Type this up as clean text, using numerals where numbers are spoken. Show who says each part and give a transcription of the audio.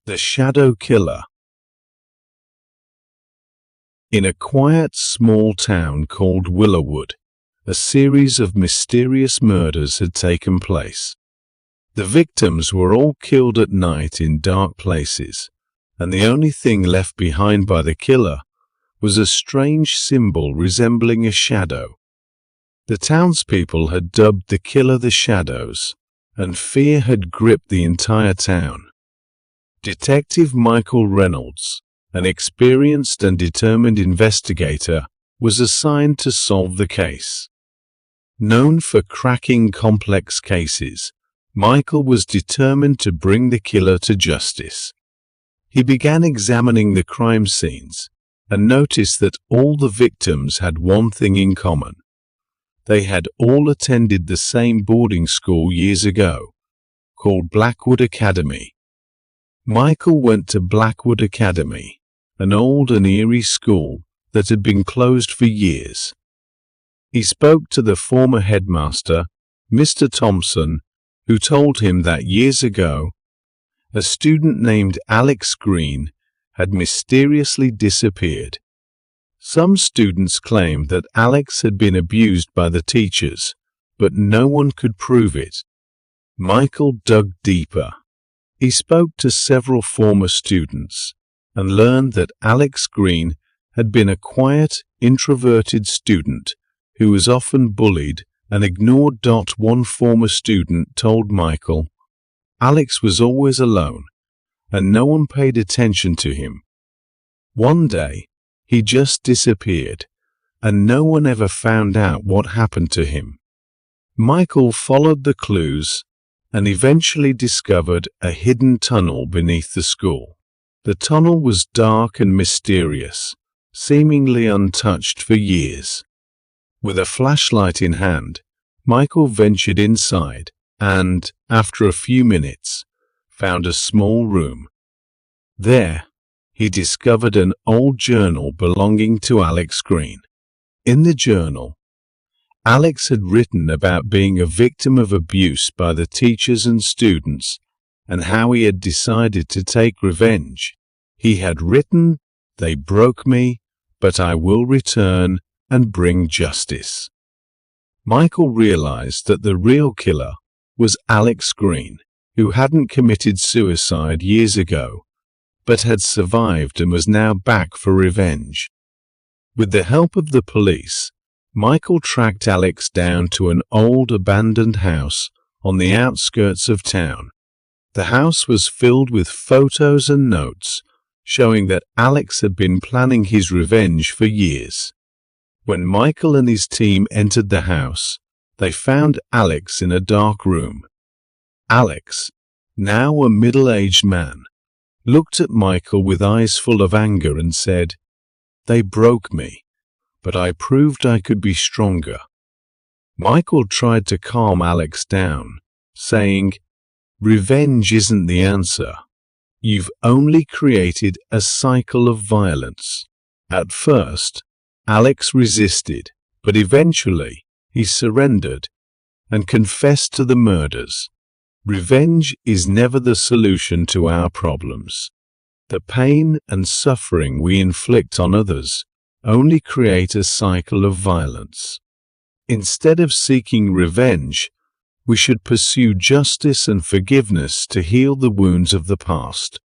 Speaker 1: The Shadow Killer. In a quiet small town called Willowwood, a series of mysterious murders had taken place. The victims were all killed at night in dark places, and the only thing left behind by the killer was a strange symbol resembling a shadow. The townspeople had dubbed the killer the Shadows, and fear had gripped the entire town. Detective Michael Reynolds, an experienced and determined investigator, was assigned to solve the case. Known for cracking complex cases, Michael was determined to bring the killer to justice. He began examining the crime scenes and noticed that all the victims had one thing in common. They had all attended the same boarding school years ago, called Blackwood Academy. Michael went to Blackwood Academy, an old and eerie school that had been closed for years. He spoke to the former headmaster, Mr. Thompson, who told him that years ago, a student named Alex Green had mysteriously disappeared. Some students claimed that Alex had been abused by the teachers, but no one could prove it. Michael dug deeper. He spoke to several former students and learned that Alex Green had been a quiet, introverted student who was often bullied and ignored. One former student told Michael, Alex was always alone, and no one paid attention to him. One day, he just disappeared, and no one ever found out what happened to him. Michael followed the clues and eventually discovered a hidden tunnel beneath the school. The tunnel was dark and mysterious, seemingly untouched for years. With a flashlight in hand, Michael ventured inside and, after a few minutes, found a small room. There, he discovered an old journal belonging to Alex Green. In the journal, Alex had written about being a victim of abuse by the teachers and students and how he had decided to take revenge. He had written, "They broke me, but I will return and bring justice." Michael realized that the real killer was Alex Green, who hadn't committed suicide years ago, but had survived and was now back for revenge. With the help of the police, Michael tracked Alex down to an old abandoned house on the outskirts of town. The house was filled with photos and notes showing that Alex had been planning his revenge for years. When Michael and his team entered the house, they found Alex in a dark room. Alex, now a middle-aged man, looked at Michael with eyes full of anger and said, "They broke me, but I proved I could be stronger." Michael tried to calm Alex down, saying, "Revenge isn't the answer. You've only created a cycle of violence." At first, Alex resisted, but eventually he surrendered and confessed to the murders. Revenge is never the solution to our problems. The pain and suffering we inflict on others only create a cycle of violence. Instead of seeking revenge, we should pursue justice and forgiveness to heal the wounds of the past.